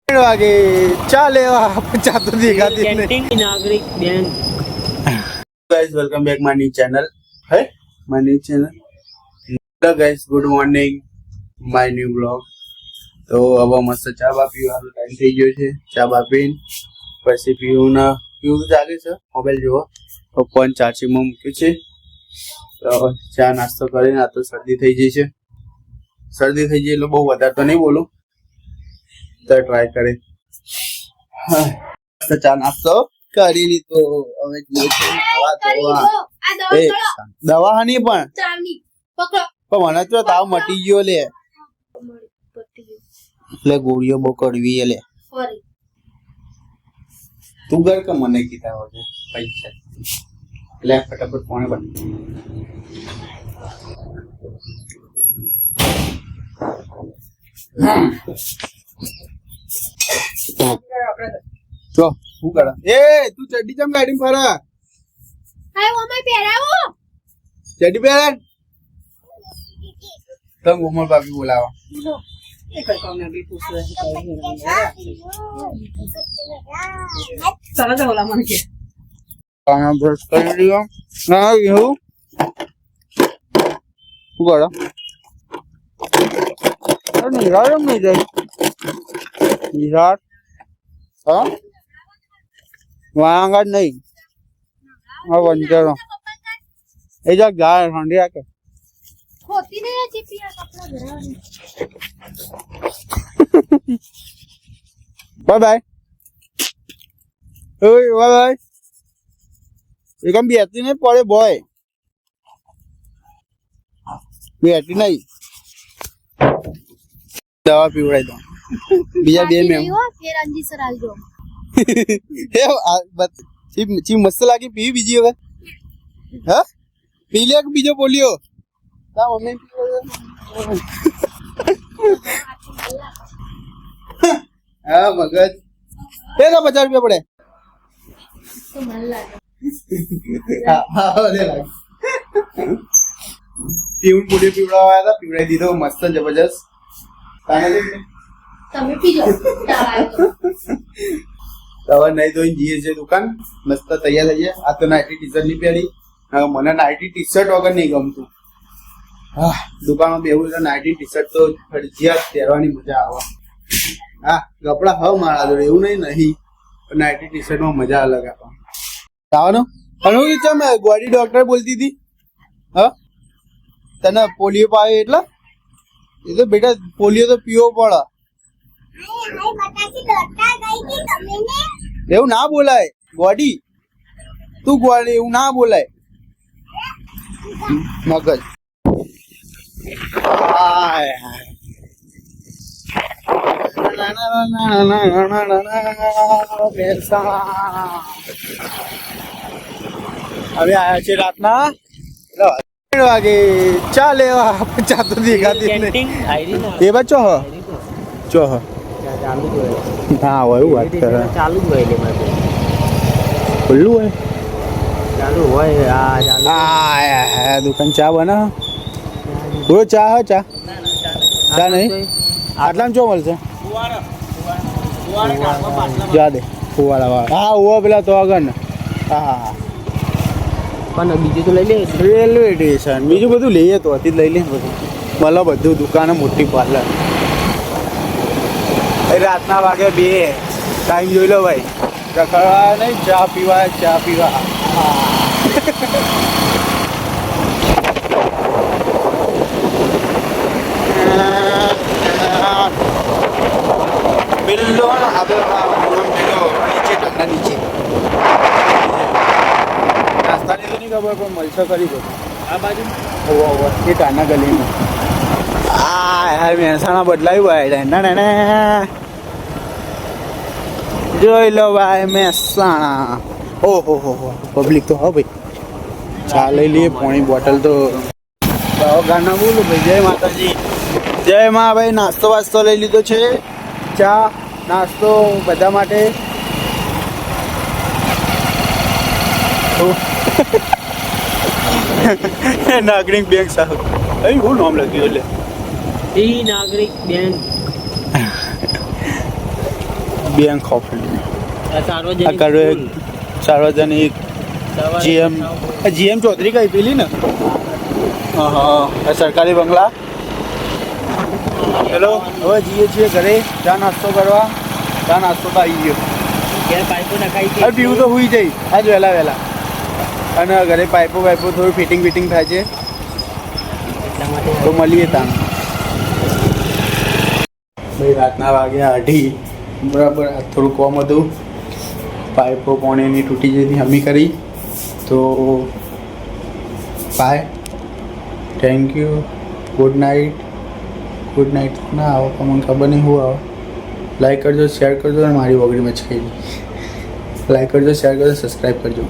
વાગે ચાલે ચા તો દેખાતી નહીં. Nagarik bank. Guys welcome back my new channel. Hey my new channel. Hello guys, good morning, my new blog. તો હવે મસ્ત ચા બા પીવાનો ટાઈમ થઈ ગયો છે. ચા બા પીને પછી પીવું ચાલે છે. મોબાઈલ જોવો ફોન ચાર્જિંગમાં મૂક્યું છે. તો ચા નાસ્તો કરીને આ તો શરદી થઈ ગઈ છે. શરદી થઈ ગઈ એટલે બહુ વધારે તો નહીં બોલું, તો ટ્રાય કરે. ચા નાસ્તો કરી લીધો. હવે દવા નહીં પણ મને તો તાવ મટી ગયો લે, એટલે ગોળીઓ બહુ કડવી લે. તું ઘર કે મને કીધા હોય પૈસા એટલે ફટાફટ કોણે બન જો શું કરે? એ તું ચડ્ડી ચમ ગાડી ફરા? ચડ્ડી પહેર. તમ ઉમર બાપી બોલાવા. બ્રશ કરી લ્યો. ના એવું શું કરો? નિરાળ નહીં જાય નિરાળ. હા વાંગા જ નહીં. હા વંચારો એ જાક જાય ઠંડી રાખે. Bye bye. ઓય બાય બાય. એકમ બેઠી નહીં પડે બોય, બેઠી નહીં. દવા પીવડાવી દો. બીજા બે મેમ ચી મસ્ત લાગી. પીવી બીજી હવે? હા પી લે બીજો પોલિયો. મમ્મી હા મગજ એ તો 50 રૂપિયા પડે. પીવું પોલિયો પીવડાવવા હતા, પીવડાવી દીધો મસ્ત જબરજસ્ત. તમે પી લો. હવે નહીં ધોઈને જઈએ છે દુકાન. મસ્ત તૈયાર થઈ જાય. આ તો નાઇટી ટી શર્ટ ની પહેરી. મને નાઇટી ટી શર્ટ વગર નહીં ગમતું. હા દુકાનમાં બેવું એટલે નાઇટી ટી શર્ટ તો ફરજિયાત પહેરવાની મજા આવે. હા કપડા હવે મારા જોડે એવું નહીં પણ નાઇટી ટી શર્ટમાં મજા અલગ આવે. આવવાનું અનુ ચમ ગોડી ડોક્ટર બોલતી હતી હા તને પોલિયો પાવે એટલે? એ તો બેટા પોલિયો તો પીવો પડે. એવું ના બોલાય ગોડી. તું ગોડી એવું ના બોલાય. મગજ હવે આયા છે રાતના વાગે ચા લેવા. ચા તો દેખાતી નહીં. એ બચ્ચો હ ચો હ હા હોય વાત કરે. ચાલુ જ હોય ખુલ્લું હોય ચાલુ હોય. હા દુકાન ચા બને. રોજ ચા હ ચા ચા નહીં આટલામાં ચો મળશે? જા દે ફુવાળા વાળા. હા ઉવા પેલા તો આગળ ને. હા હા હા પણ બીજું તો લઈ લે. રેલવે સ્ટેશન બીજું બધું લઈએ તો હતી લઈ લે બધું. મળે બધું દુકાને મોટી પાર્લર. રાતના વાગે 2 ટાઈમ જોઈ લો ભાઈ. રખડવા નહીં ચા પીવા ચા પીવા. બિલ્લો નીચે ઠંડા નીચે નાસ્તાની તો નહીં ખબર પણ મળશે ખરી બધું આ બાજુ. એ ટાના ગલીમાં મહેસાણા બદલાયું ભાઈ. ના જોઈ લો ભાઈ મહેસાણા. ઓહો હો પબ્લિક તો હા ભાઈ. ચા લઈ લઈએ પાણી બોટલ તો ગાના બોલું ભાઈ. જય માતાજી જય માં ભાઈ. નાસ્તો વાસ્તો લઈ લીધો છે. ચા નાસ્તો બધા માટે. નાગરિક બેંક સાહેબ અહીં હું નામ લખ્યું એટલે ઈ નાગરિક બેંક. બેંક ઓફ ઇન્ડિયા સાર્વજનિક આ કરે સ્કૂલ. સાર્વજનિક સવારે જીએમ જીએમ ચૌધરી કઈ પેલી ને હા આ સરકારી બંગલા. ચલો હવે જઈએ છીએ ઘરે ચા નાસ્તો કરવા. ચા નાસ્તો તો આવી ગયો. ઘેર પાઇપો નખાઈ છે. હવે પીવું તો હોઈ જાય આજ વહેલા અને ઘરે પાઇપો થોડું ફિટિંગ થાય છે એટલા માટે તો મળીએ તાણ. ભાઈ રાતના વાગ્યા 8 બરાબર. આ થોડું કોમ હતું, પાઇપો પાણીની તૂટી જતી હમી કરી. તો bye, thank you, good night ના આવો તો મને ખબર નહીં શું આવો. લાઈક કરજો, શેર કરજો અને મારી વગડી મચકાઈ લાઈક કરજો, શેર કરજો, સબસ્ક્રાઈબ કરજો.